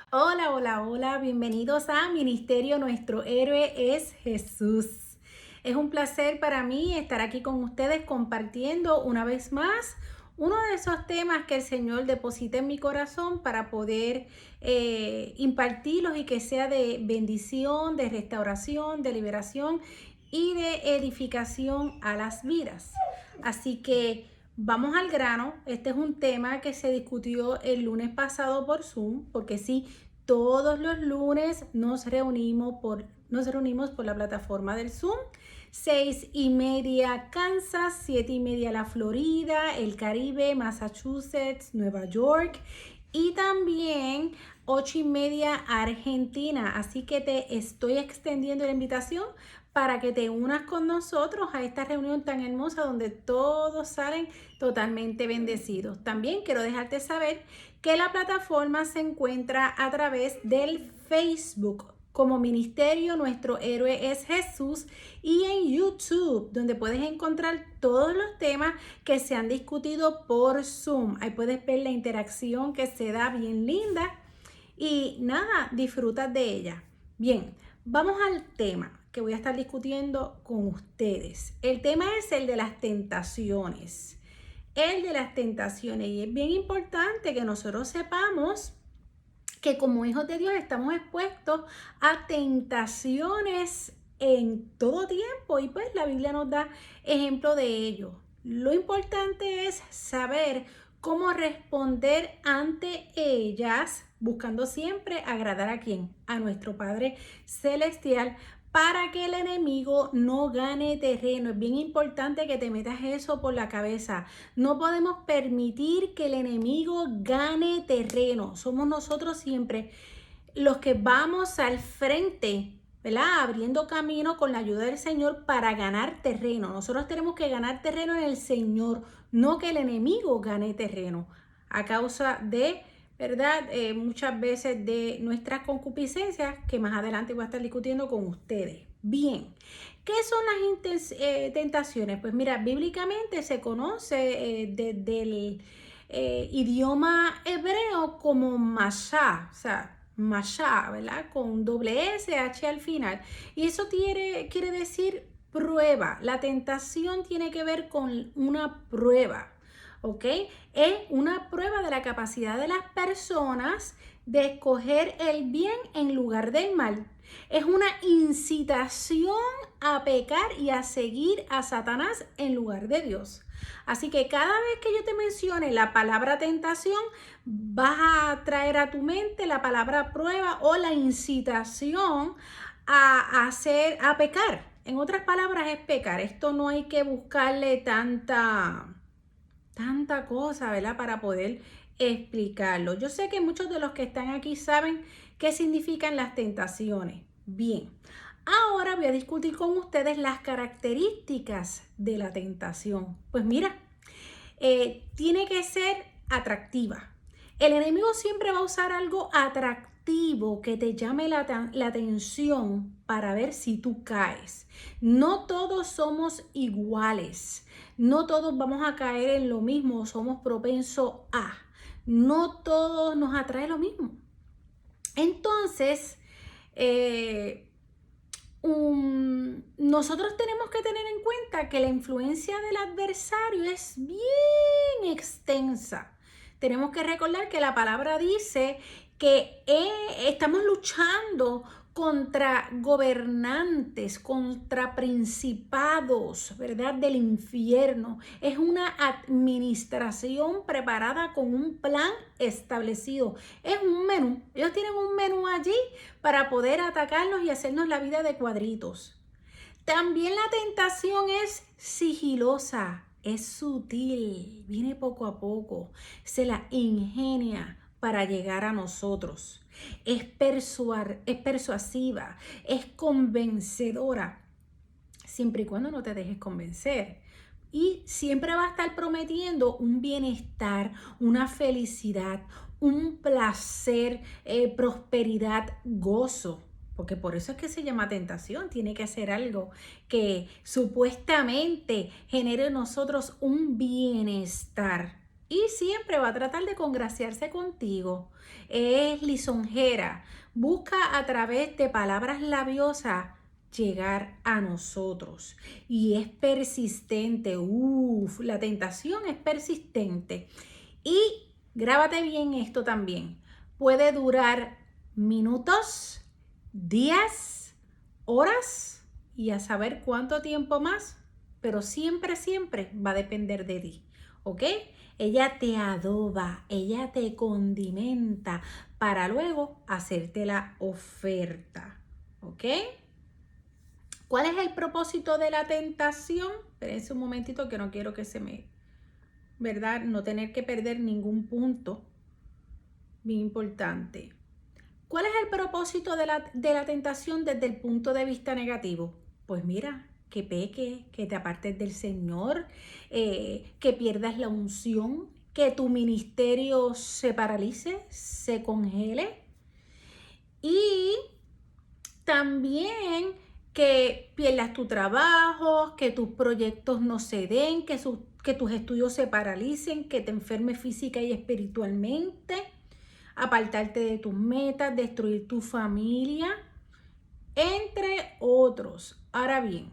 Hola, hola, hola, bienvenidos a Ministerio Nuestro Héroe es Jesús. Es un placer para mí estar aquí con ustedes compartiendo una vez más uno de esos temas que el Señor deposita en mi corazón para poder impartirlos y que sea de bendición, de restauración, de liberación y de edificación a las vidas. Así que vamos al grano. Este es un tema que se discutió el lunes pasado por Zoom, porque sí, todos los lunes nos reunimos por la plataforma del Zoom. 6:30 Kansas, 7:30 la Florida, el Caribe, Massachusetts, Nueva York y también 8:30 Argentina. Así que te estoy extendiendo la invitación para que te unas con nosotros a esta reunión tan hermosa donde todos salen totalmente bendecidos. También quiero dejarte saber que la plataforma se encuentra a través del Facebook como Ministerio Nuestro Héroe es Jesús y en YouTube, donde puedes encontrar todos los temas que se han discutido por Zoom. Ahí puedes ver la interacción que se da bien linda y nada, disfrutas de ella. Bien, vamos al tema que voy a estar discutiendo con ustedes. El tema es el de las tentaciones. El de las tentaciones. Y es bien importante que nosotros sepamos que como hijos de Dios estamos expuestos a tentaciones en todo tiempo y pues la Biblia nos da ejemplo de ello. Lo importante es saber cómo responder ante ellas, buscando siempre agradar a quién, a nuestro Padre Celestial, para que el enemigo no gane terreno. Es bien importante que te metas eso por la cabeza. No podemos permitir que el enemigo gane terreno. Somos nosotros siempre los que vamos al frente, ¿verdad? Abriendo camino con la ayuda del Señor para ganar terreno. Nosotros tenemos que ganar terreno en el Señor, no que el enemigo gane terreno a causa de, ¿verdad? Muchas veces de nuestras concupiscencias que más adelante voy a estar discutiendo con ustedes. Bien, ¿qué son las tentaciones? Pues mira, bíblicamente se conoce desde el idioma hebreo como mashá, o sea, mashá, ¿verdad? Con doble S, H al final. Y eso quiere decir prueba. La tentación tiene que ver con una prueba, ¿ok? Es una prueba de la capacidad de las personas de escoger el bien en lugar del mal. Es una incitación a pecar y a seguir a Satanás en lugar de Dios. Así que cada vez que yo te mencione la palabra tentación, vas a traer a tu mente la palabra prueba o la incitación a pecar. En otras palabras, es pecar. Esto no hay que buscarle tanta cosa, ¿verdad? Para poder explicarlo. Yo sé que muchos de los que están aquí saben qué significan las tentaciones. Bien, ahora voy a discutir con ustedes las características de la tentación. Pues mira, tiene que ser atractiva. El enemigo siempre va a usar algo atractivo que te llame la atención para ver si tú caes. No todos somos iguales. No todos vamos a caer en lo mismo. Somos propensos a. No todos nos atrae lo mismo. Entonces, nosotros tenemos que tener en cuenta que la influencia del adversario es bien extensa. Tenemos que recordar que la palabra dice que estamos luchando contra gobernantes, contra principados, ¿verdad? Del infierno. Es una administración preparada con un plan establecido. Es un menú. Ellos tienen un menú allí para poder atacarnos y hacernos la vida de cuadritos. También la tentación es sigilosa, es sutil, viene poco a poco, se la ingenia para llegar a nosotros. Es persuasiva, es convencedora, siempre y cuando no te dejes convencer. Y siempre va a estar prometiendo un bienestar, una felicidad, un placer, prosperidad, gozo. Porque por eso es que se llama tentación. Tiene que hacer algo que supuestamente genere en nosotros un bienestar. y siempre va a tratar de congraciarse contigo. Es lisonjera, busca a través de palabras labiosas llegar a nosotros y es persistente. La tentación es persistente. Y grábate bien esto también. Puede durar minutos, días, horas y a saber cuánto tiempo más, pero siempre, siempre va a depender de ti, ¿ok? Ella te adoba, ella te condimenta para luego hacerte la oferta, ¿ok? ¿Cuál es el propósito de la tentación? Espérense un momentito que no quiero que se me, ¿verdad? No tener que perder ningún punto. Bien importante. ¿Cuál es el propósito de la tentación desde el punto de vista negativo? Pues mira, que peques, que te apartes del Señor, que pierdas la unción, que tu ministerio se paralice, se congele y también que pierdas tu trabajo, que tus proyectos no se den, que tus estudios se paralicen, que te enfermes física y espiritualmente, apartarte de tus metas, destruir tu familia, entre otros. Ahora bien,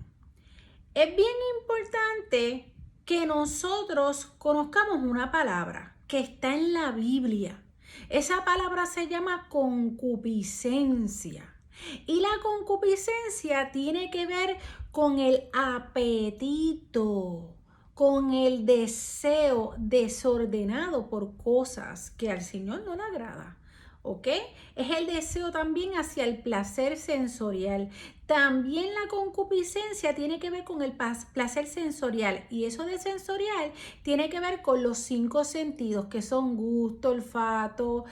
es bien importante que nosotros conozcamos una palabra que está en la Biblia. Esa palabra se llama concupiscencia. Y la concupiscencia tiene que ver con el apetito, con el deseo desordenado por cosas que al Señor no le agrada. ¿Ok? Es el deseo también hacia el placer sensorial. También la concupiscencia tiene que ver con el placer sensorial. Y eso de sensorial tiene que ver con los 5 sentidos, que son gusto, olfato,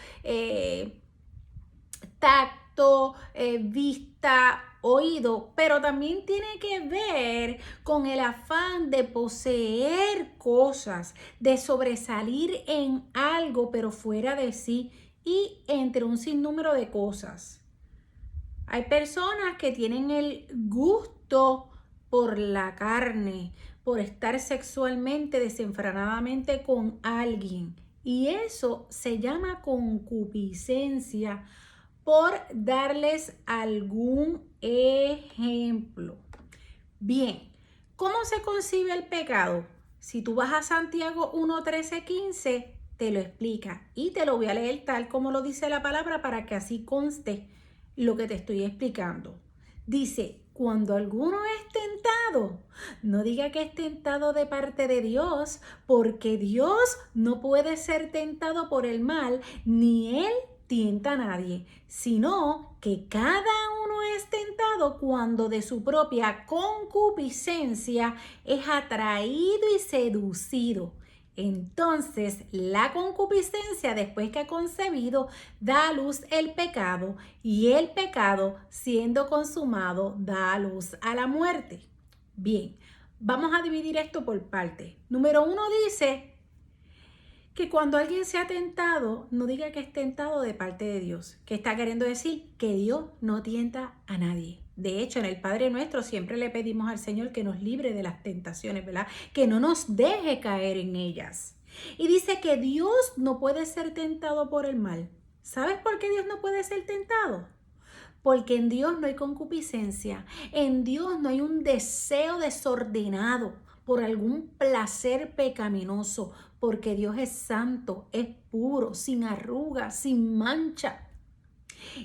tacto, vista, oído, pero también tiene que ver con el afán de poseer cosas, de sobresalir en algo, pero fuera de sí y entre un sinnúmero de cosas. Hay personas que tienen el gusto por la carne, por estar sexualmente desenfrenadamente con alguien. Y eso se llama concupiscencia, por darles algún ejemplo. Bien, ¿cómo se concibe el pecado? Si tú vas a Santiago 1, 13, 15, te lo explica y te lo voy a leer tal como lo dice la palabra para que así conste lo que te estoy explicando. Dice, cuando alguno es tentado, no diga que es tentado de parte de Dios, porque Dios no puede ser tentado por el mal, ni Él tienta a nadie, sino que cada uno es tentado cuando de su propia concupiscencia es atraído y seducido. Entonces la concupiscencia, después que ha concebido, da a luz el pecado, y el pecado, siendo consumado, da a luz a la muerte. Bien, vamos a dividir esto por partes. Número 1 dice que cuando alguien sea tentado, no diga que es tentado de parte de Dios. ¿Qué está queriendo decir? Que Dios no tienta a nadie. De hecho, en el Padre Nuestro siempre le pedimos al Señor que nos libre de las tentaciones, ¿verdad? Que no nos deje caer en ellas. Y dice que Dios no puede ser tentado por el mal. ¿Sabes por qué Dios no puede ser tentado? Porque en Dios no hay concupiscencia, en Dios no hay un deseo desordenado por algún placer pecaminoso, porque Dios es santo, es puro, sin arrugas, sin mancha.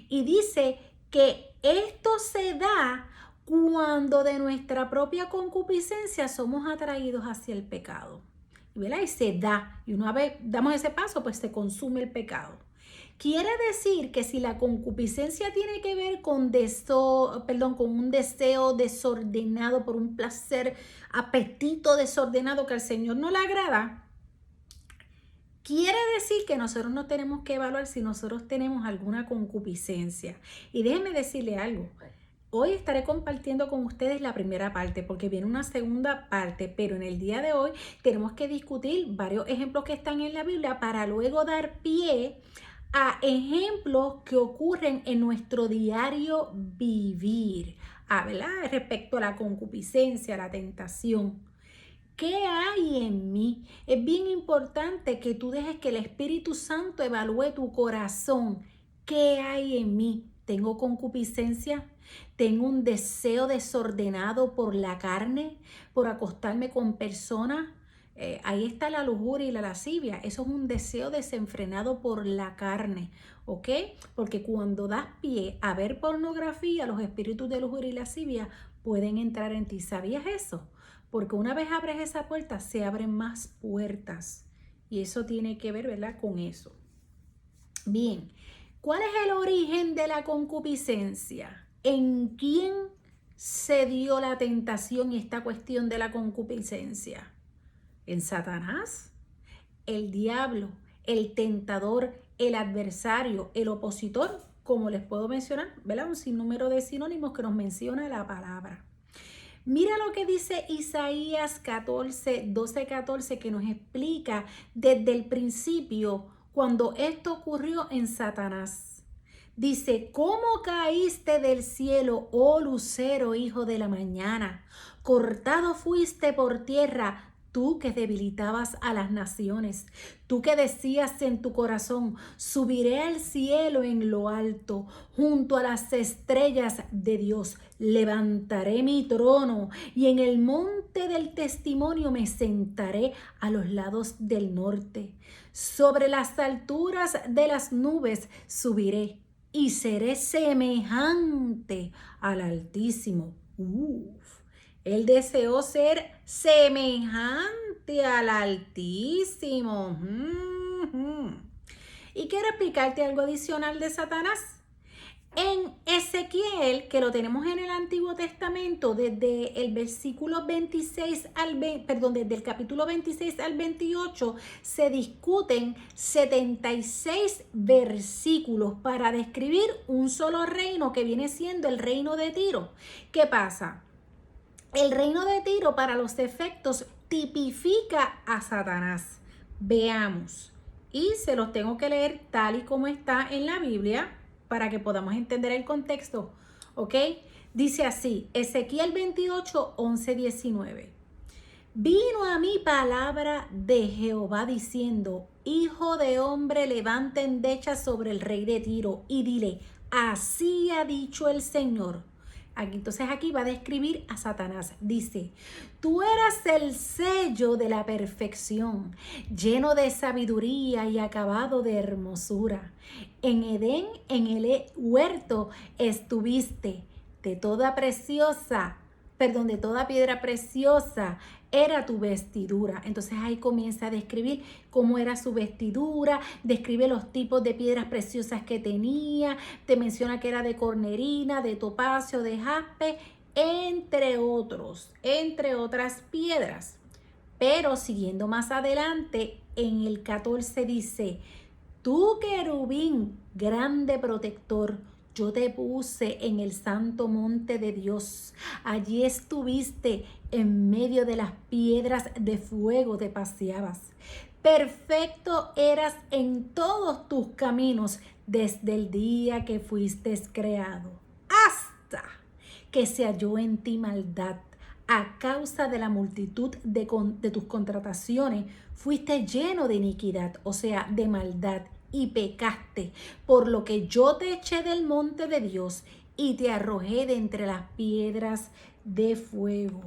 Y dice que esto se da cuando de nuestra propia concupiscencia somos atraídos hacia el pecado. ¿Verdad? Y se da, y una vez damos ese paso, pues se consume el pecado. Quiere decir que si la concupiscencia tiene que ver con un deseo desordenado, por un placer, apetito desordenado que al Señor no le agrada, quiere decir que nosotros no tenemos que evaluar si nosotros tenemos alguna concupiscencia. Y déjenme decirle algo. Hoy estaré compartiendo con ustedes la primera parte porque viene una segunda parte, pero en el día de hoy tenemos que discutir varios ejemplos que están en la Biblia para luego dar pie a ejemplos que ocurren en nuestro diario vivir, ¿verdad? Respecto a la concupiscencia, la tentación. ¿Qué hay en mí? Es bien importante que tú dejes que el Espíritu Santo evalúe tu corazón. ¿Qué hay en mí? ¿Tengo concupiscencia? ¿Tengo un deseo desordenado por la carne? ¿Por acostarme con personas? Ahí está la lujuria y la lascivia. Eso es un deseo desenfrenado por la carne, ¿ok? Porque cuando das pie a ver pornografía, los espíritus de lujuria y lascivia pueden entrar en ti. ¿Sabías eso? Porque una vez abres esa puerta, se abren más puertas. Y eso tiene que ver, ¿verdad?, con eso. Bien, ¿cuál es el origen de la concupiscencia? ¿En quién se dio la tentación y esta cuestión de la concupiscencia? ¿En Satanás? El diablo, el tentador, el adversario, el opositor, como les puedo mencionar, ¿verdad? Un sinnúmero de sinónimos que nos menciona la palabra. Mira lo que dice Isaías 12:14, que nos explica desde el principio cuando esto ocurrió en Satanás. Dice, ¿cómo caíste del cielo, oh lucero, hijo de la mañana? Cortado fuiste por tierra, tú que debilitabas a las naciones, tú que decías en tu corazón, subiré al cielo en lo alto, junto a las estrellas de Dios, levantaré mi trono y en el monte del testimonio me sentaré a los lados del norte. Sobre las alturas de las nubes subiré y seré semejante al Altísimo. Él deseó ser semejante al Altísimo. Y quiero explicarte algo adicional de Satanás. En Ezequiel, que lo tenemos en el Antiguo Testamento, desde el versículo 26 desde el capítulo 26 al 28, se discuten 76 versículos para describir un solo reino que viene siendo el reino de Tiro. ¿Qué pasa? El reino de Tiro, para los efectos, tipifica a Satanás. Veamos. Y se los tengo que leer tal y como está en la Biblia para que podamos entender el contexto, ¿ok? Dice así, Ezequiel 28, 11, 19. Vino a mí palabra de Jehová diciendo, hijo de hombre, levanta endecha sobre el rey de Tiro y dile, así ha dicho el Señor. Entonces aquí va a describir a Satanás. Dice, tú eras el sello de la perfección, lleno de sabiduría y acabado de hermosura. En Edén, en el huerto, estuviste de toda piedra preciosa era tu vestidura. Entonces ahí comienza a describir cómo era su vestidura, describe los tipos de piedras preciosas que tenía, te menciona que era de cornerina, de topacio, de jaspe, entre otras piedras. Pero siguiendo más adelante, en el 14 dice, tú querubín, grande protector, yo te puse en el santo monte de Dios. Allí estuviste en medio de las piedras de fuego, te paseabas. Perfecto eras en todos tus caminos desde el día que fuiste creado, hasta que se halló en ti maldad. A causa de la multitud de tus contrataciones, fuiste lleno de iniquidad, o sea, de maldad, y pecaste, por lo que yo te eché del monte de Dios y te arrojé de entre las piedras de fuego.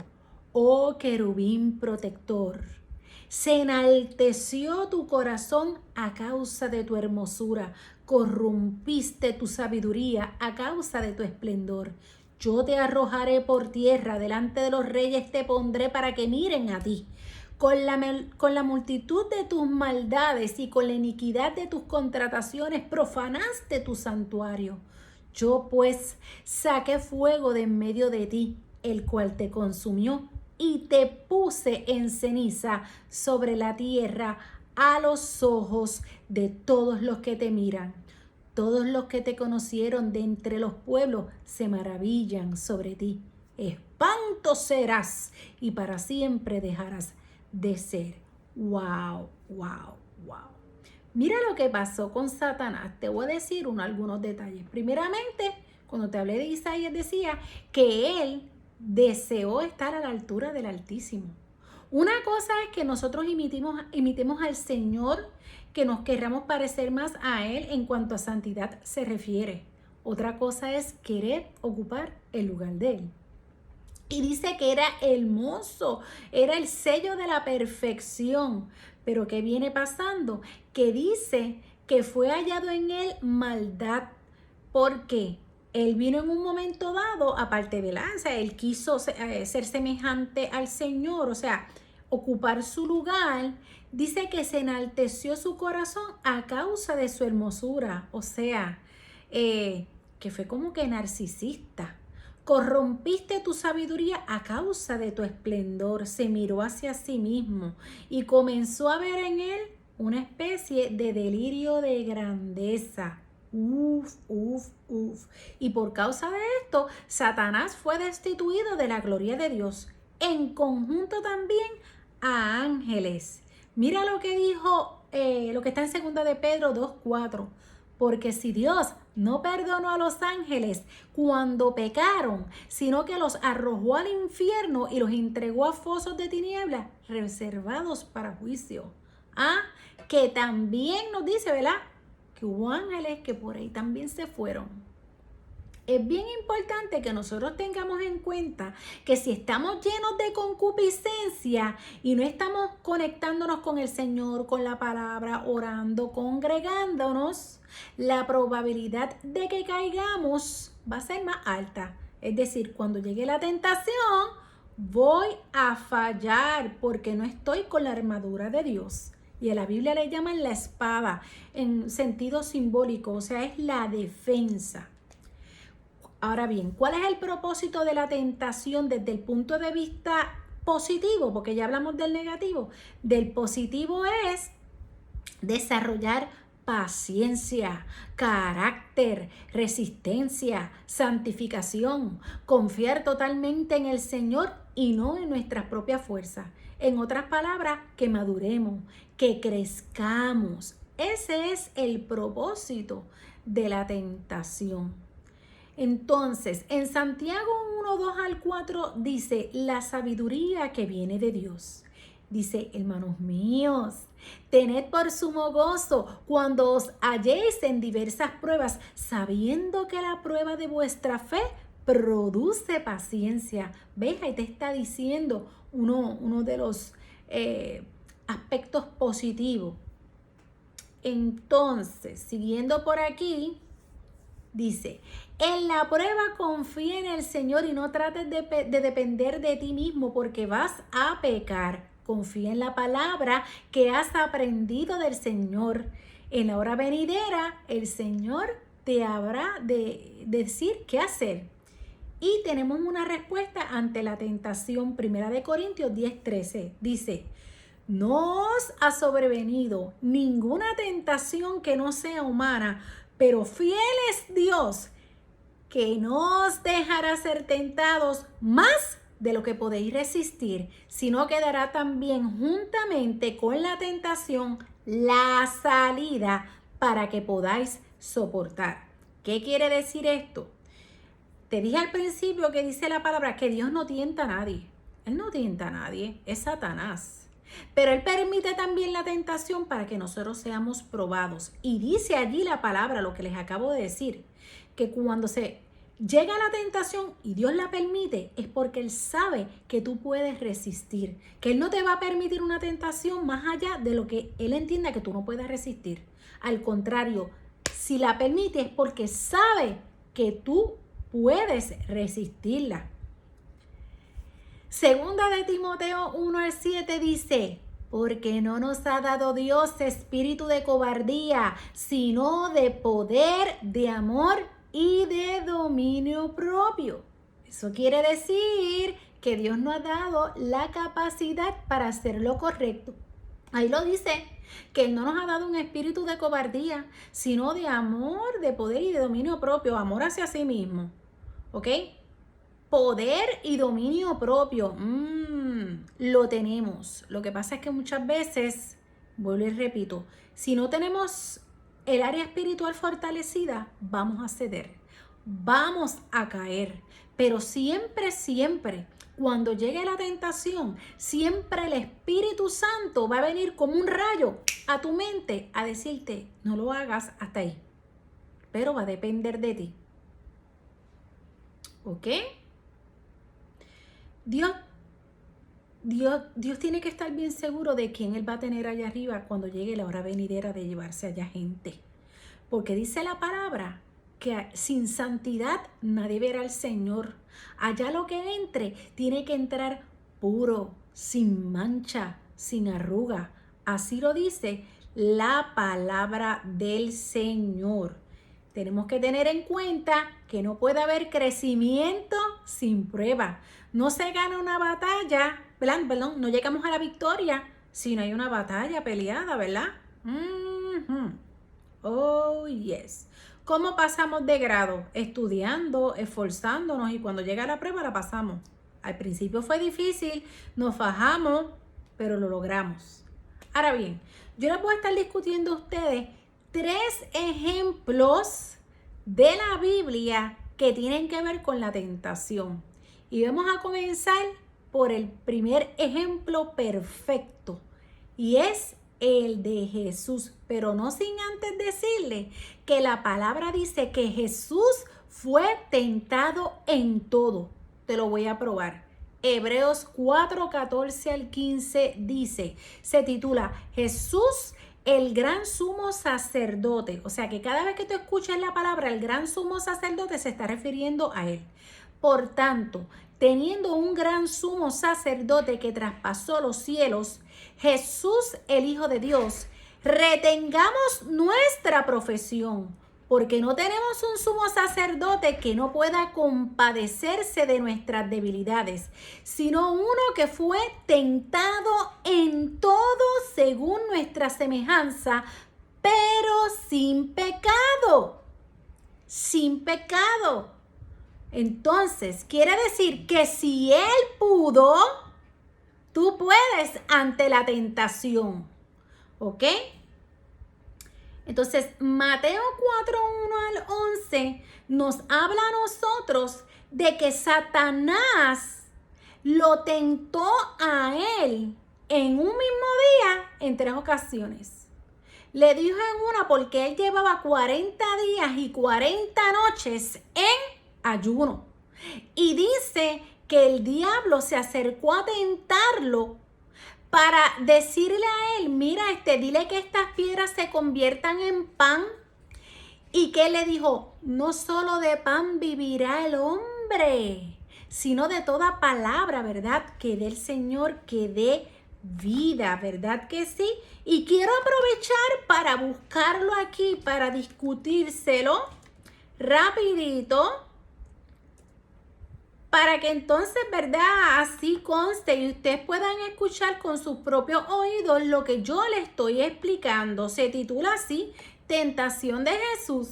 Oh querubín protector, se enalteció tu corazón a causa de tu hermosura, corrompiste tu sabiduría a causa de tu esplendor. Yo te arrojaré por tierra, delante de los reyes te pondré para que miren a ti. Con la multitud de tus maldades y con la iniquidad de tus contrataciones profanaste tu santuario. Yo pues saqué fuego de en medio de ti, el cual te consumió, y te puse en ceniza sobre la tierra a los ojos de todos los que te miran. Todos los que te conocieron de entre los pueblos se maravillan sobre ti. Espanto serás y para siempre dejarás de ser. Wow, wow, wow. Mira lo que pasó con Satanás. Te voy a decir algunos detalles. Primeramente, cuando te hablé de Isaías, decía que él deseó estar a la altura del Altísimo. Una cosa es que nosotros imitemos al Señor, que nos querramos parecer más a Él en cuanto a santidad se refiere. Otra cosa es querer ocupar el lugar de Él. Y dice que era hermoso, era el sello de la perfección. Pero ¿qué viene pasando? Que dice que fue hallado en él maldad. ¿Por qué? Él vino en un momento dado, aparte de lanza, él quiso ser semejante al Señor, o sea, ocupar su lugar. Dice que se enalteció su corazón a causa de su hermosura, o sea, que fue como que narcisista. Corrompiste tu sabiduría a causa de tu esplendor. Se miró hacia sí mismo y comenzó a ver en él una especie de delirio de grandeza. Uf, uf, uf. Y por causa de esto, Satanás fue destituido de la gloria de Dios, en conjunto también a ángeles. Mira lo que dijo, lo que está en 2 de Pedro 2:4. Porque si Dios no perdonó a los ángeles cuando pecaron, sino que los arrojó al infierno y los entregó a fosos de tinieblas reservados para juicio. Que también nos dice, ¿verdad? Que hubo ángeles que por ahí también se fueron. Es bien importante que nosotros tengamos en cuenta que si estamos llenos de concupiscencia y no estamos conectándonos con el Señor, con la palabra, orando, congregándonos, la probabilidad de que caigamos va a ser más alta. Es decir, cuando llegue la tentación, voy a fallar porque no estoy con la armadura de Dios. Y a la Biblia le llaman la espada en sentido simbólico, o sea, es la defensa. Ahora bien, ¿cuál es el propósito de la tentación desde el punto de vista positivo? Porque ya hablamos del negativo. Del positivo es desarrollar paciencia, carácter, resistencia, santificación, confiar totalmente en el Señor y no en nuestras propias fuerzas. En otras palabras, que maduremos, que crezcamos. Ese es el propósito de la tentación. Entonces, en Santiago 1:2-4 dice, la sabiduría que viene de Dios. Dice, hermanos míos, tened por sumo gozo cuando os halléis en diversas pruebas, sabiendo que la prueba de vuestra fe produce paciencia. ¿Ves? Ahí te está diciendo uno de los aspectos positivos. Entonces, siguiendo por aquí, dice, en la prueba confía en el Señor y no trates de depender de ti mismo porque vas a pecar. Confía en la palabra que has aprendido del Señor. En la hora venidera, el Señor te habrá de decir qué hacer. Y tenemos una respuesta ante la tentación. 1 Corintios 10:13 dice, no os ha sobrevenido ninguna tentación que no sea humana, pero fiel es Dios, que no os dejará ser tentados más de lo que podéis resistir, sino que dará también juntamente con la tentación la salida para que podáis soportar. ¿Qué quiere decir esto? Te dije al principio que dice la palabra que Dios no tienta a nadie. Él no tienta a nadie, es Satanás. Pero Él permite también la tentación para que nosotros seamos probados. Y dice allí la palabra, lo que les acabo de decir, que cuando se llega la tentación y Dios la permite, es porque Él sabe que tú puedes resistir. Que Él no te va a permitir una tentación más allá de lo que Él entienda que tú no puedes resistir. Al contrario, si la permite es porque sabe que tú puedes resistirla. Segunda de Timoteo 1:7 dice, porque no nos ha dado Dios espíritu de cobardía, sino de poder, de amor y de dominio propio. Eso quiere decir que Dios nos ha dado la capacidad para hacer lo correcto. Ahí lo dice, que Él no nos ha dado un espíritu de cobardía, sino de amor, de poder y de dominio propio, amor hacia sí mismo. ¿Ok? Poder y dominio propio, lo tenemos. Lo que pasa es que muchas veces, vuelvo y repito, si no tenemos el área espiritual fortalecida, vamos a ceder. vamos a caer. Pero siempre, siempre, cuando llegue la tentación, siempre el Espíritu Santo va a venir como un rayo a tu mente a decirte, no lo hagas hasta ahí. Pero va a depender de ti. ¿Ok? Dios tiene que estar bien seguro de quién Él va a tener allá arriba cuando llegue la hora venidera de llevarse allá gente. Porque dice la palabra que sin santidad nadie verá al Señor. Allá lo que entre tiene que entrar puro, sin mancha, sin arruga. Así lo dice la palabra del Señor. Tenemos que tener en cuenta que no puede haber crecimiento sin prueba. No se gana una batalla, perdón, no llegamos a la victoria si no hay una batalla peleada, ¿verdad? Oh, yes. ¿Cómo pasamos de grado? Estudiando, esforzándonos, y cuando llega la prueba la pasamos. Al principio fue difícil, nos fajamos, pero lo logramos. Ahora bien, yo les voy a estar discutiendo a ustedes 3 ejemplos de la Biblia que tienen que ver con la tentación. Y vamos a comenzar por el primer ejemplo perfecto, y es el de Jesús, pero no sin antes decirle que la palabra dice que Jesús fue tentado en todo. Te lo voy a probar. Hebreos 4:14 al 15 dice, se titula Jesús, el gran sumo sacerdote. O sea que cada vez que tú escuches la palabra el gran sumo sacerdote se está refiriendo a él. Por tanto, teniendo un gran sumo sacerdote que traspasó los cielos, Jesús, el Hijo de Dios, retengamos nuestra profesión, porque no tenemos un sumo sacerdote que no pueda compadecerse de nuestras debilidades, sino uno que fue tentado en todo según nuestra semejanza, pero sin pecado. Sin pecado. Entonces, quiere decir que si Él pudo, tú puedes ante la tentación. ¿Ok? Entonces, Mateo 4:1 al 11 nos habla a nosotros de que Satanás lo tentó a Él en un mismo día en 3 ocasiones. Le dijo en una porque Él llevaba 40 días y 40 noches en ayuno. Y dice que el diablo se acercó a tentarlo para decirle a él, mira, dile que estas piedras se conviertan en pan. Y que le dijo, no solo de pan vivirá el hombre, sino de toda palabra, ¿verdad? Que dé el Señor, que dé vida, ¿verdad que sí? Y quiero aprovechar para buscarlo aquí, para discutírselo rapidito, para que entonces, ¿verdad? Así conste y ustedes puedan escuchar con sus propios oídos lo que yo les estoy explicando. Se titula así, Tentación de Jesús.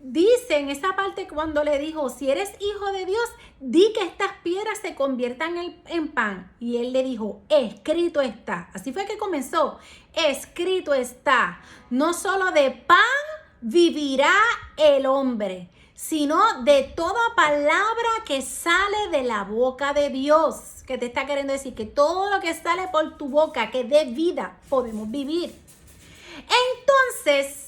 Dice en esa parte cuando le dijo, si eres hijo de Dios, di que estas piedras se conviertan en pan. Y él le dijo, escrito está. Así fue que comenzó. Escrito está. No solo de pan vivirá el hombre, sino de toda palabra que sale de la boca de Dios. Que te está queriendo decir que todo lo que sale por tu boca, que dé vida, podemos vivir. Entonces,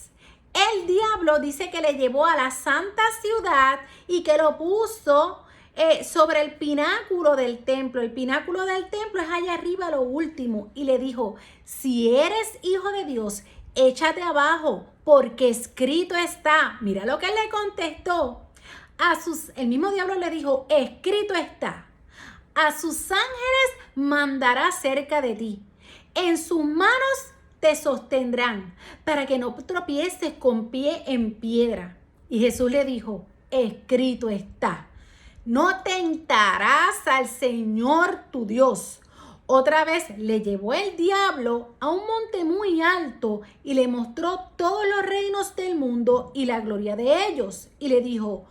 el diablo dice que le llevó a la santa ciudad y que lo puso sobre el pináculo del templo. El pináculo del templo es allá arriba, lo último. Y le dijo, si eres hijo de Dios, échate abajo, porque escrito está. Mira lo que él le contestó. El mismo diablo le dijo, escrito está. A sus ángeles mandará cerca de ti. En sus manos te sostendrán, para que no tropieces con pie en piedra. Y Jesús le dijo, escrito está. No tentarás al Señor tu Dios. Otra vez le llevó el diablo a un monte muy alto y le mostró todos los reinos del mundo y la gloria de ellos. Y le dijo,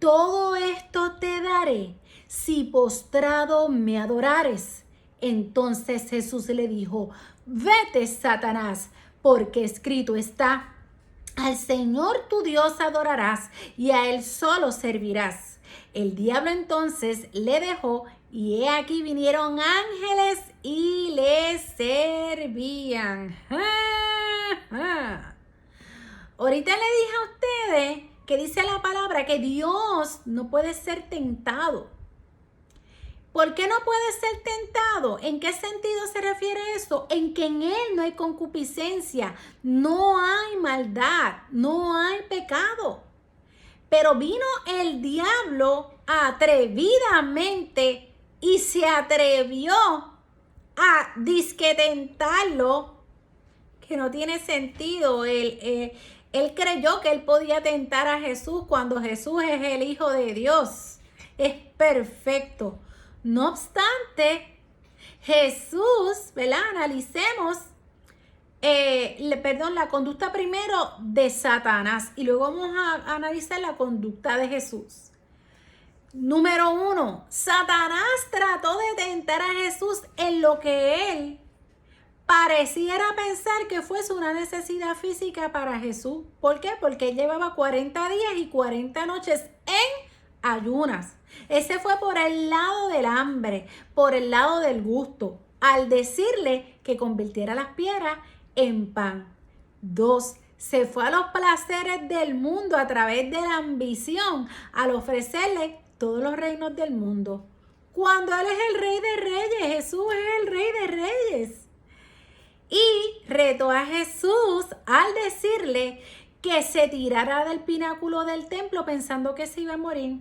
todo esto te daré si postrado me adorares. Entonces Jesús le dijo, vete, Satanás, porque escrito está, Al Señor tu Dios adorarás y a Él solo servirás. El diablo entonces le dejó y he aquí vinieron ángeles y le servían. Ahorita le dije a ustedes que dice la palabra que Dios no puede ser tentado. ¿Por qué no puede ser tentado? ¿En qué sentido se refiere eso? En que en Él no hay concupiscencia, no hay maldad, no hay pecado. Pero vino el diablo atrevidamente y se atrevió a disque tentarlo, que no tiene sentido. Él creyó que él podía tentar a Jesús cuando Jesús es el Hijo de Dios. Es perfecto. No obstante, Jesús, ¿verdad? Analicemos la conducta primero de Satanás y luego vamos a analizar la conducta de Jesús. Número 1, Satanás trató de tentar a Jesús en lo que él pareciera pensar que fuese una necesidad física para Jesús. ¿Por qué? Porque él llevaba 40 días y 40 noches en ayunas. Ese fue por el lado del hambre, por el lado del gusto, al decirle que convirtiera las piedras en pan. 2, se fue a los placeres del mundo a través de la ambición, al ofrecerle todos los reinos del mundo. Cuando Él es el Rey de Reyes, Jesús es el Rey de Reyes. Y retó a Jesús al decirle que se tirara del pináculo del templo pensando que se iba a morir.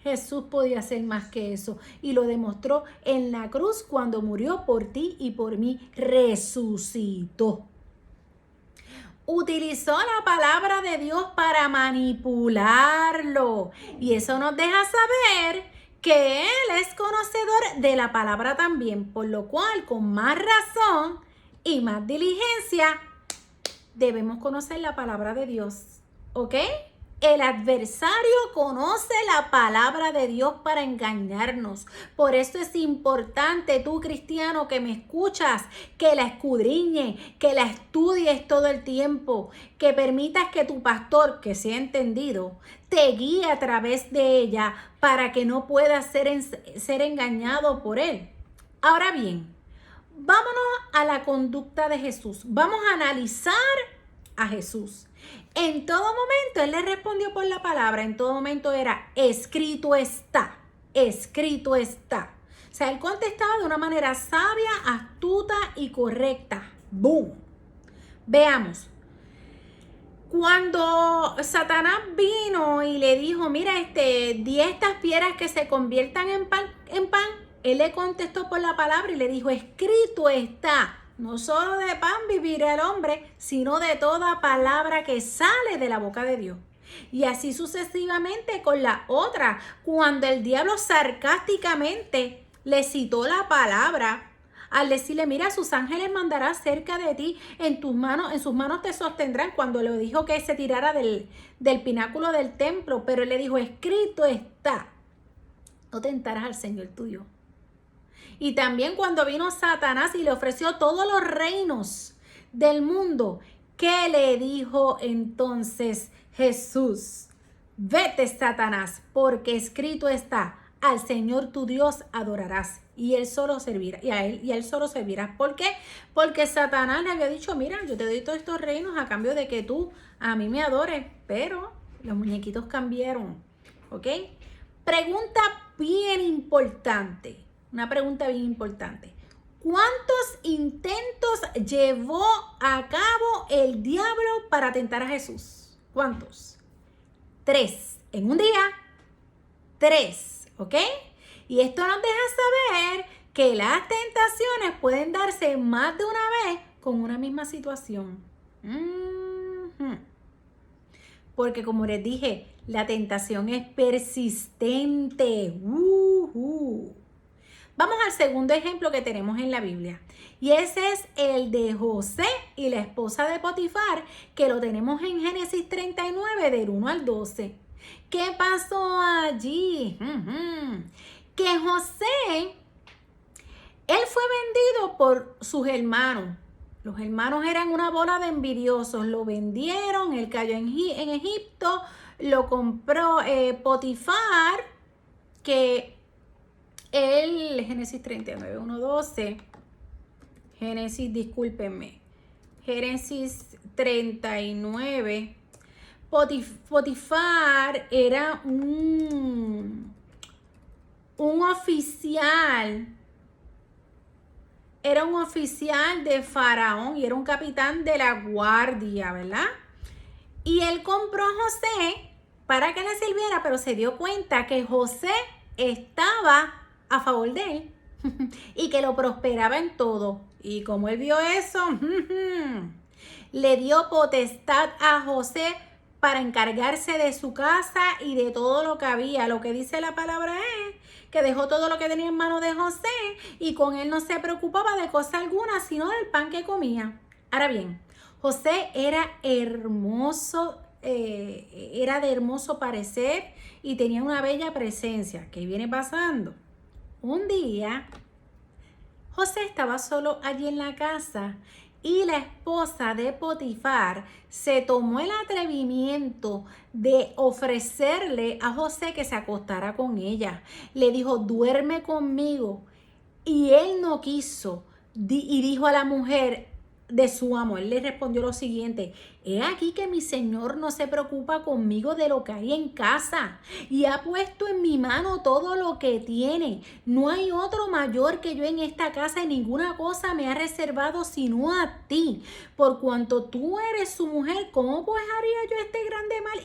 Jesús podía hacer más que eso y lo demostró en la cruz cuando murió por ti y por mí. Resucitó. Utilizó la palabra de Dios para manipularlo y eso nos deja saber que Él es conocedor de la palabra también, por lo cual con más razón y más diligencia debemos conocer la palabra de Dios, ¿ok? El adversario conoce la palabra de Dios para engañarnos. Por eso es importante, tú cristiano que me escuchas, que la escudriñes, que la estudies todo el tiempo, que permitas que tu pastor, que sea entendido, te guíe a través de ella para que no puedas ser engañado por él. Ahora bien, vámonos a la conducta de Jesús. Vamos a analizar a Jesús. En todo momento Él le respondió por la palabra, en todo momento era escrito está, escrito está. O sea, Él contestaba de una manera sabia, astuta y correcta. ¡Boom! Veamos. Cuando Satanás vino y le dijo, mira, di estas piedras que se conviertan en pan, Él le contestó por la palabra y le dijo, escrito está. No solo de pan vivirá el hombre, sino de toda palabra que sale de la boca de Dios. Y así sucesivamente con la otra. Cuando el diablo sarcásticamente le citó la palabra, al decirle, mira, sus ángeles mandará cerca de ti, en sus manos te sostendrán, cuando le dijo que se tirara del pináculo del templo, pero él le dijo, escrito está, no tentarás al Señor tuyo. Y también cuando vino Satanás y le ofreció todos los reinos del mundo, ¿qué le dijo entonces Jesús? Vete, Satanás, porque escrito está, al Señor tu Dios adorarás y Él solo servirá, y a Él solo servirás. ¿Por qué? Porque Satanás le había dicho, mira, yo te doy todos estos reinos a cambio de que tú a mí me adores, pero los muñequitos cambiaron, ¿ok? Pregunta bien importante. Una pregunta bien importante. ¿Cuántos intentos llevó a cabo el diablo para tentar a Jesús? ¿Cuántos? 3. En un día, 3. ¿Ok? Y esto nos deja saber que las tentaciones pueden darse más de una vez con una misma situación. Porque como les dije, la tentación es persistente. Vamos al segundo ejemplo que tenemos en la Biblia. Y ese es el de José y la esposa de Potifar, que lo tenemos en Génesis 39, del 1 al 12. ¿Qué pasó allí? Que José, él fue vendido por sus hermanos. Los hermanos eran una bola de envidiosos, lo vendieron, él cayó en Egipto, lo compró Potifar, que él, Génesis 39, 1, 12, Génesis, discúlpenme, Génesis 39, Potifar era un oficial. Era un oficial de Faraón y era un capitán de la guardia, ¿verdad? Y él compró a José para que le sirviera, pero se dio cuenta que José estaba a favor de él y que lo prosperaba en todo. Y como él vio eso, le dio potestad a José para encargarse de su casa y de todo lo que había. Lo que dice la palabra es que dejó todo lo que tenía en manos de José y con él no se preocupaba de cosa alguna, sino del pan que comía. Ahora bien, José era hermoso, era de hermoso parecer y tenía una bella presencia. ¿Qué viene pasando? Un día, José estaba solo allí en la casa y la esposa de Potifar se tomó el atrevimiento de ofrecerle a José que se acostara con ella. Le dijo, duerme conmigo. Y él no quiso y dijo a la mujer de su amo, él le respondió lo siguiente: he aquí que mi señor no se preocupa conmigo de lo que hay en casa y ha puesto en mi mano todo lo que tiene. No hay otro mayor que yo en esta casa y ninguna cosa me ha reservado sino a ti. Por cuanto tú eres su mujer, ¿cómo pues haría yo este grande mal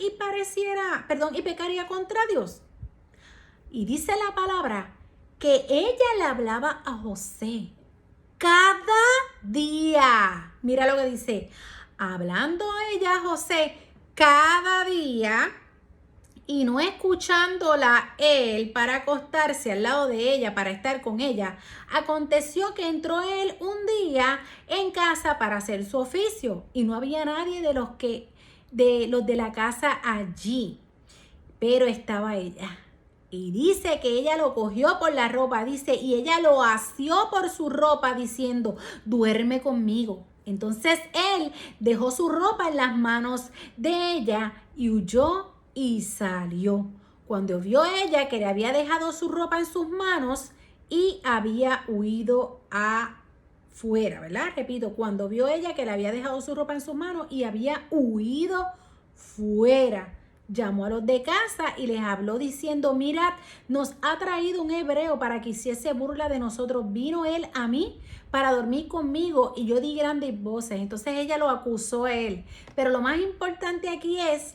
y pecaría contra Dios? Y dice la palabra que ella le hablaba a José cada día. Mira lo que dice. Hablando ella a José cada día y no escuchándola él para acostarse al lado de ella, para estar con ella, aconteció que entró él un día en casa para hacer su oficio y no había nadie de los de la casa allí, pero estaba ella. Y dice que ella lo cogió por la ropa, dice, y ella lo asió por su ropa diciendo, duerme conmigo. Entonces él dejó su ropa en las manos de ella y huyó y salió. Cuando vio ella que le había dejado su ropa en sus manos y había huido afuera, ¿verdad? Repito, cuando vio ella que le había dejado su ropa en sus manos y había huido fuera. Llamó a los de casa y les habló diciendo, mirad, nos ha traído un hebreo para que hiciese burla de nosotros. Vino él a mí para dormir conmigo y yo di grandes voces. Entonces ella lo acusó a él. Pero lo más importante aquí es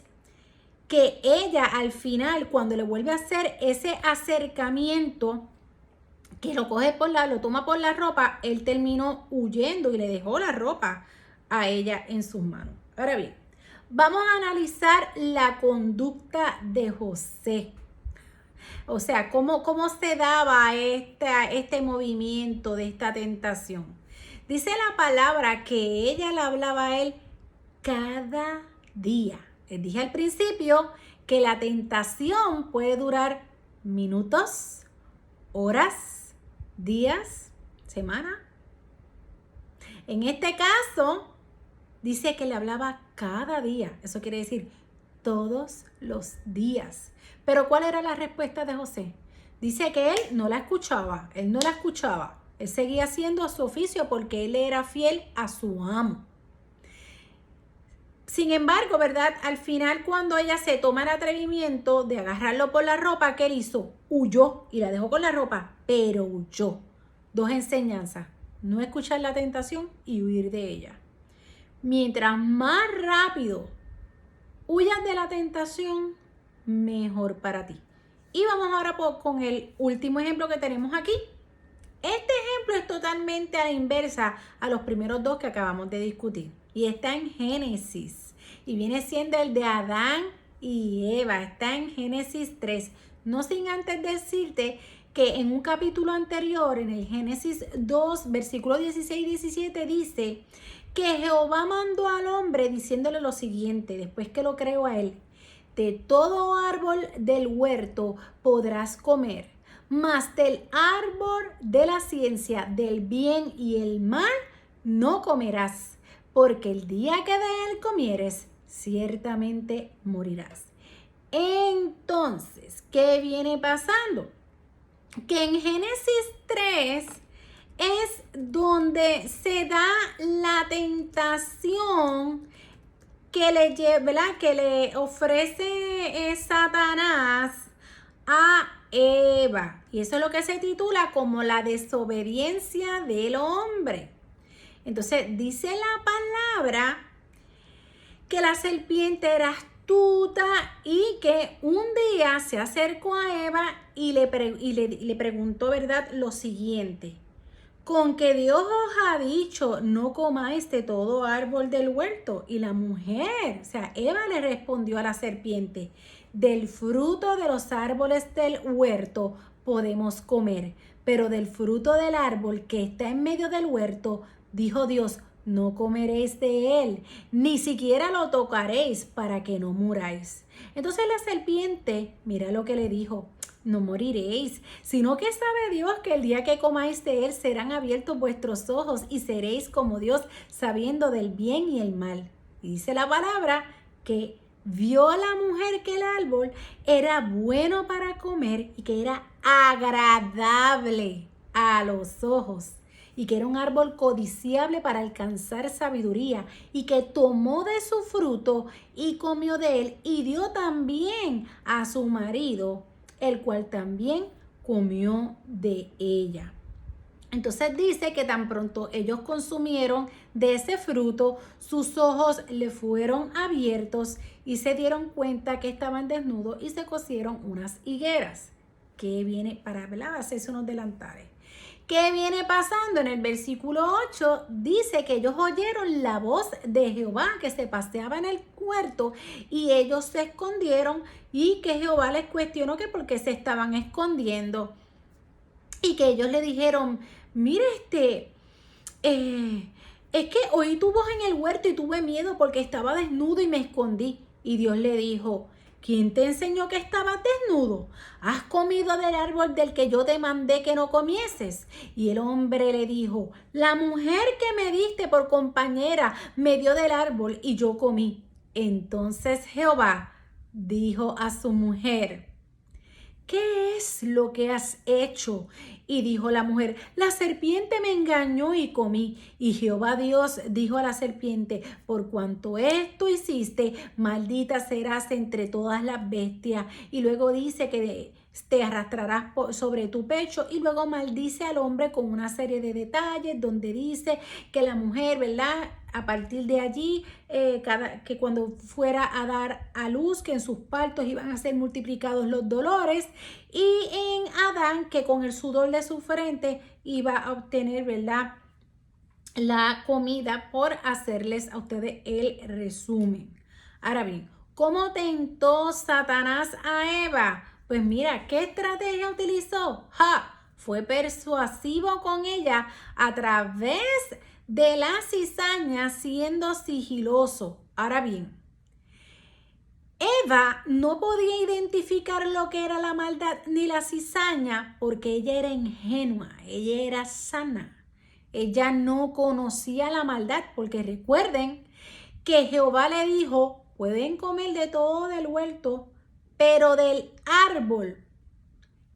que ella al final, cuando le vuelve a hacer ese acercamiento, que lo toma por la ropa, él terminó huyendo y le dejó la ropa a ella en sus manos. Ahora bien, vamos a analizar la conducta de José. O sea, cómo se daba este movimiento de esta tentación. Dice la palabra que ella le hablaba a él cada día. Les dije al principio que la tentación puede durar minutos, horas, días, semana. En este caso, dice que le hablaba cada día. Eso quiere decir todos los días. Pero ¿cuál era la respuesta de José? Dice que él no la escuchaba. Él no la escuchaba. Él seguía haciendo su oficio porque él era fiel a su amo. Sin embargo, ¿verdad? Al final, cuando ella se toma el atrevimiento de agarrarlo por la ropa, ¿qué él hizo? Huyó y la dejó con la ropa, pero huyó. Dos enseñanzas: no escuchar la tentación y huir de ella. Mientras más rápido huyas de la tentación, mejor para ti. Y vamos ahora con el último ejemplo que tenemos aquí. Este ejemplo es totalmente a la inversa a los primeros dos que acabamos de discutir. Y está en Génesis. Y viene siendo el de Adán y Eva. Está en Génesis 3. No sin antes decirte que en un capítulo anterior, en el Génesis 2, versículo 16 y 17, dice que Jehová mandó al hombre diciéndole lo siguiente, después que lo creó a él: de todo árbol del huerto podrás comer, mas del árbol de la ciencia del bien y el mal no comerás, porque el día que de él comieres, ciertamente morirás. Entonces, ¿qué viene pasando? Que en Génesis 3 es donde se da la tentación que le lleva, que le ofrece Satanás a Eva. Y eso es lo que se titula como la desobediencia del hombre. Entonces dice la palabra que la serpiente era astuta y que un día se acercó a Eva y le preguntó, ¿verdad?, lo siguiente: con que Dios os ha dicho, no comáis de todo árbol del huerto. Y la mujer, o sea, Eva le respondió a la serpiente: del fruto de los árboles del huerto podemos comer, pero del fruto del árbol que está en medio del huerto, dijo Dios, no comeréis de él, ni siquiera lo tocaréis para que no muráis. Entonces la serpiente, mira lo que le dijo: no moriréis, sino que sabe Dios que el día que comáis de él serán abiertos vuestros ojos y seréis como Dios, sabiendo del bien y el mal. Y dice la palabra que vio a la mujer que el árbol era bueno para comer y que era agradable a los ojos y que era un árbol codiciable para alcanzar sabiduría, y que tomó de su fruto y comió de él y dio también a su marido, el cual también comió de ella. Entonces dice que tan pronto ellos consumieron de ese fruto, sus ojos le fueron abiertos y se dieron cuenta que estaban desnudos y se cosieron unas higueras. ¿Qué viene para hacerse unos delantales? ¿Qué viene pasando? En el versículo 8 dice que ellos oyeron la voz de Jehová que se paseaba en el huerto y ellos se escondieron, y que Jehová les cuestionó que por qué se estaban escondiendo y que ellos le dijeron: mire, es que oí tu voz en el huerto y tuve miedo porque estaba desnudo y me escondí. Y Dios le dijo: ¿quién te enseñó que estabas desnudo? ¿Has comido del árbol del que yo te mandé que no comieses? Y el hombre le dijo: la mujer que me diste por compañera me dio del árbol y yo comí. Entonces Jehová dijo a su mujer: ¿qué es lo que has hecho? Y dijo la mujer: la serpiente me engañó y comí. Y Jehová Dios dijo a la serpiente: por cuanto esto hiciste, maldita serás entre todas las bestias. Y luego dice que te arrastrarás sobre tu pecho, y luego maldice al hombre con una serie de detalles donde dice que la mujer, ¿verdad?, a partir de allí, que cuando fuera a dar a luz, que en sus partos iban a ser multiplicados los dolores, y en Adán, que con el sudor de su frente iba a obtener, ¿verdad?, la comida, por hacerles a ustedes el resumen. Ahora bien, ¿cómo tentó Satanás a Eva? Pues mira, ¿qué estrategia utilizó? Fue persuasivo con ella a través de la cizaña, siendo sigiloso. Ahora bien, Eva no podía identificar lo que era la maldad ni la cizaña porque ella era ingenua, ella era sana. Ella no conocía la maldad, porque recuerden que Jehová le dijo: pueden comer de todo del huerto, pero del árbol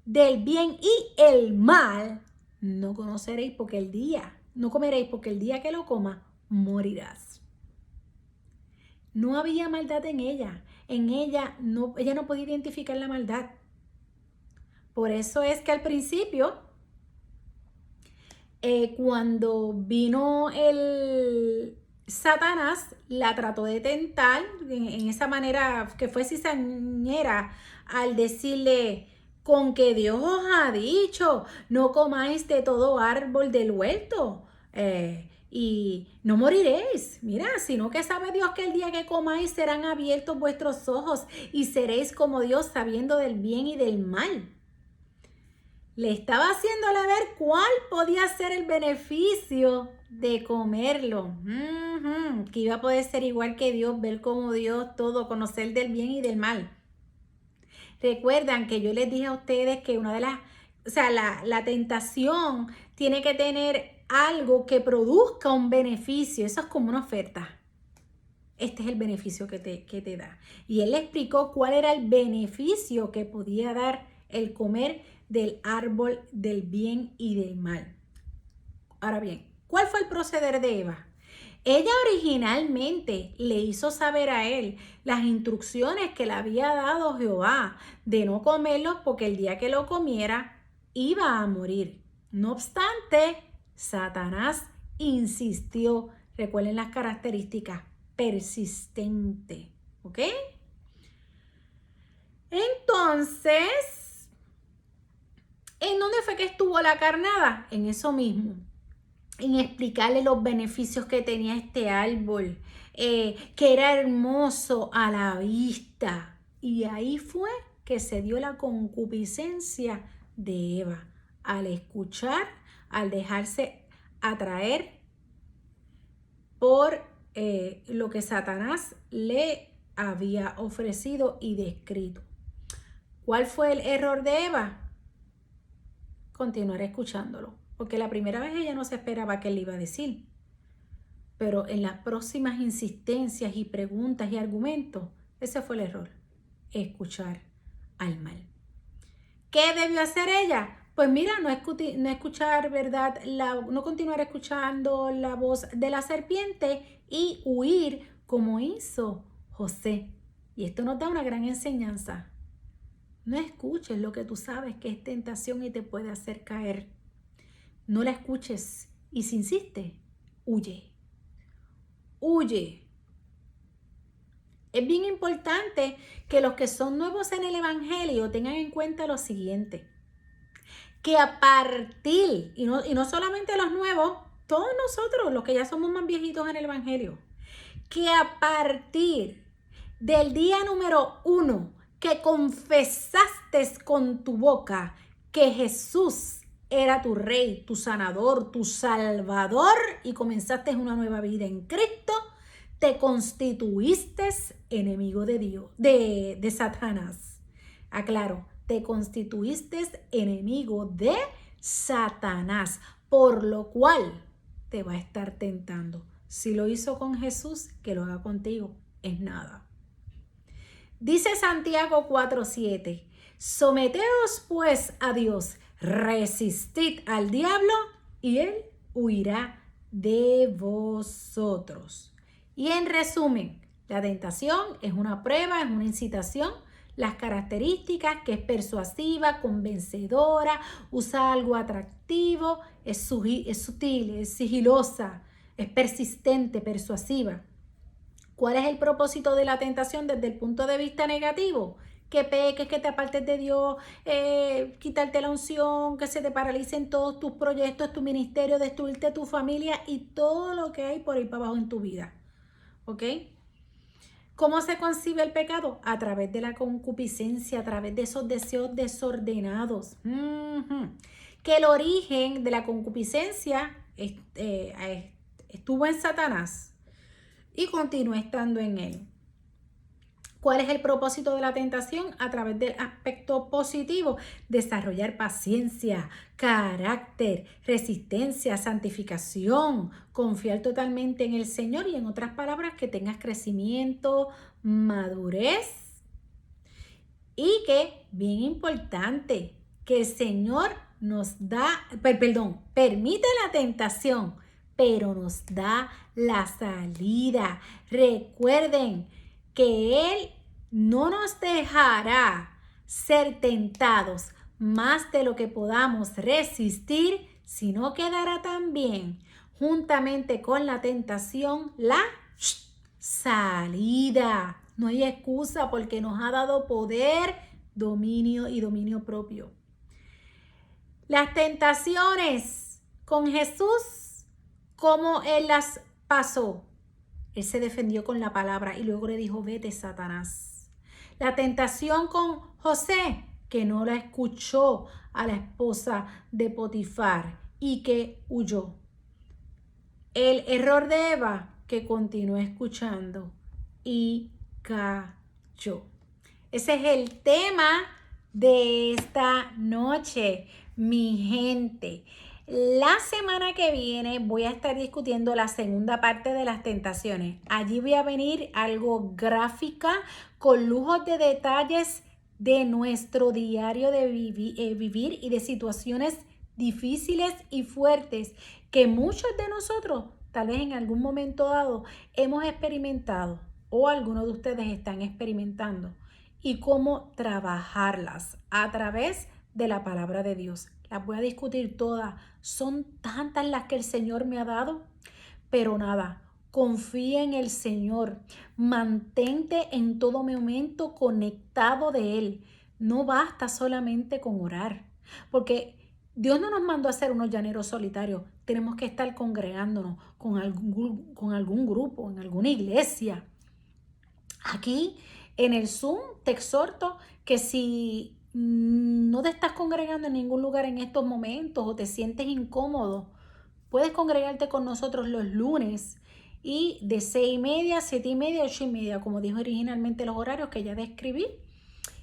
del bien y el mal no conoceréis, porque no comeréis, porque el día que lo comas morirás. No había maldad en ella. Ella no podía identificar la maldad. Por eso es que al principio, cuando vino el Satanás, la trató de tentar en esa manera que fue cizañera, al decirle: con que Dios os ha dicho, no comáis de todo árbol del huerto, y no moriréis. Mira, sino que sabe Dios que el día que comáis serán abiertos vuestros ojos y seréis como Dios, sabiendo del bien y del mal. Le estaba haciéndole ver cuál podía ser el beneficio de comerlo. Que iba a poder ser igual que Dios, ver como Dios todo, conocer del bien y del mal. Recuerdan que yo les dije a ustedes que una de las o sea, la tentación tiene que tener algo que produzca un beneficio. Eso es como una oferta. Este es el beneficio que te da. Y él le explicó cuál era el beneficio que podía dar el comer del árbol del bien y del mal. Ahora bien, ¿cuál fue el proceder de Eva? Ella originalmente le hizo saber a él las instrucciones que le había dado Jehová de no comerlo porque el día que lo comiera iba a morir. No obstante, Satanás insistió. Recuerden las características: persistente. ¿Ok? Entonces, ¿en dónde fue que estuvo la carnada? En eso mismo, en explicarle los beneficios que tenía este árbol, que era hermoso a la vista. Y ahí fue que se dio la concupiscencia de Eva, al escuchar, al dejarse atraer por lo que Satanás le había ofrecido y descrito. ¿Cuál fue el error de Eva? Continuar escuchándolo, porque la primera vez ella no se esperaba que él le iba a decir, pero en las próximas insistencias y preguntas y argumentos, ese fue el error: escuchar al mal. ¿Qué debió hacer ella? Pues mira, no escuchar, ¿verdad? No continuar escuchando la voz de la serpiente y huir como hizo José. Y esto nos da una gran enseñanza. No escuches lo que tú sabes que es tentación y te puede hacer caer. No la escuches y si insiste, huye. Huye. Es bien importante que los que son nuevos en el Evangelio tengan en cuenta lo siguiente: que a partir, y no solamente los nuevos, todos nosotros, los que ya somos más viejitos en el Evangelio, que a partir del día número 1 que confesaste con tu boca que Jesús era tu Rey, tu Sanador, tu Salvador, y comenzaste una nueva vida en Cristo, te constituiste enemigo de Dios, de Satanás. Aclaro, te constituiste enemigo de Satanás, por lo cual te va a estar tentando. Si lo hizo con Jesús, que lo haga contigo, es nada. Dice Santiago 4:7, someteos pues a Dios, resistid al diablo y él huirá de vosotros. Y en resumen, la tentación es una prueba, es una incitación. Las características: que es persuasiva, convencedora, usa algo atractivo, es sutil, es sigilosa, es persistente, persuasiva. ¿Cuál es el propósito de la tentación desde el punto de vista negativo? Que peques, que te apartes de Dios, quitarte la unción, que se te paralicen todos tus proyectos, tu ministerio, destruirte tu familia y todo lo que hay por ahí para abajo en tu vida. ¿Ok? ¿Cómo se concibe el pecado? A través de la concupiscencia, a través de esos deseos desordenados. Que el origen de la concupiscencia estuvo en Satanás y continúa estando en él. ¿Cuál es el propósito de la tentación? A través del aspecto positivo: desarrollar paciencia, carácter, resistencia, santificación, confiar totalmente en el Señor y, en otras palabras, que tengas crecimiento, madurez y que, bien importante, que el Señor permite la tentación, pero nos da la salida. Recuerden que Él no nos dejará ser tentados más de lo que podamos resistir, sino que dará también, juntamente con la tentación, la salida. No hay excusa, porque nos ha dado poder, dominio y dominio propio. Las tentaciones con Jesús, ¿cómo Él las pasó? Él se defendió con la palabra y luego le dijo: vete, Satanás. La tentación con José, que no la escuchó a la esposa de Potifar y que huyó. El error de Eva, que continuó escuchando y cayó. Ese es el tema de esta noche. Mi gente, la semana que viene voy a estar discutiendo la segunda parte de las tentaciones. Allí voy a venir algo gráfica con lujos de detalles de nuestro diario de vivir y de situaciones difíciles y fuertes que muchos de nosotros tal vez en algún momento dado hemos experimentado o algunos de ustedes están experimentando y cómo trabajarlas a través de la palabra de Dios. Las voy a discutir todas. Son tantas las que el Señor me ha dado, pero nada, confía en el Señor. Mantente en todo momento conectado de Él. No basta solamente con orar, porque Dios no nos mandó a ser unos llaneros solitarios. Tenemos que estar congregándonos con algún grupo, en alguna iglesia. Aquí en el Zoom te exhorto que si no te estás congregando en ningún lugar en estos momentos o te sientes incómodo, puedes congregarte con nosotros los lunes y de 6:30, 7:30, 8:30, como dijo originalmente los horarios que ya describí.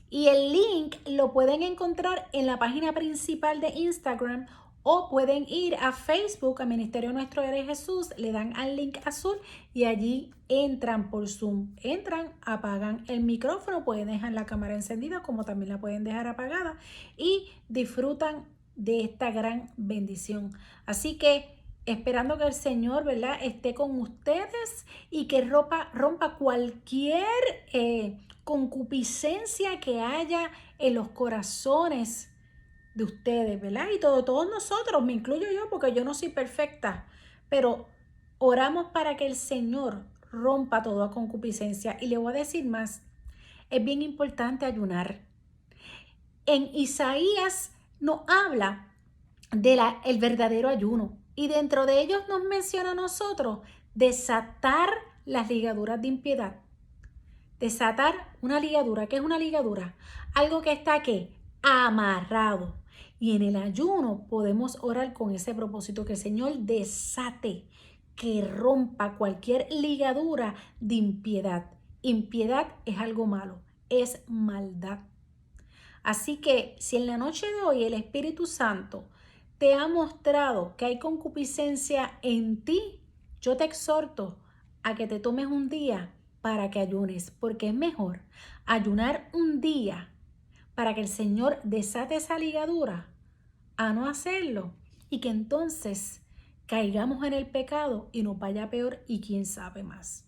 Y el link lo pueden encontrar en la página principal de Instagram o pueden ir a Facebook, a Ministerio Nuestro Eres Jesús, le dan al link azul y allí entran por Zoom. Entran, apagan el micrófono, pueden dejar la cámara encendida como también la pueden dejar apagada y disfrutan de esta gran bendición. Así que esperando que el Señor, ¿verdad?, esté con ustedes y que rompa cualquier concupiscencia que haya en los corazones de ustedes, ¿verdad? Y todos nosotros, me incluyo yo porque yo no soy perfecta, pero oramos para que el Señor rompa toda concupiscencia. Y le voy a decir más, es bien importante ayunar. En Isaías nos habla del verdadero ayuno y dentro de ellos nos menciona a nosotros desatar las ligaduras de impiedad. Desatar una ligadura. ¿Qué es una ligadura? Algo que está ¿qué? Amarrado. Y en el ayuno podemos orar con ese propósito, que el Señor desate, que rompa cualquier ligadura de impiedad. Impiedad es algo malo, es maldad. Así que si en la noche de hoy el Espíritu Santo te ha mostrado que hay concupiscencia en ti, yo te exhorto a que te tomes un día para que ayunes, porque es mejor ayunar un día para que el Señor desate esa ligadura a no hacerlo y que entonces caigamos en el pecado y nos vaya peor y quién sabe más.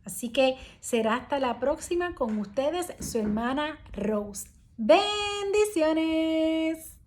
Así que será hasta la próxima con ustedes, su hermana Rose. Bendiciones.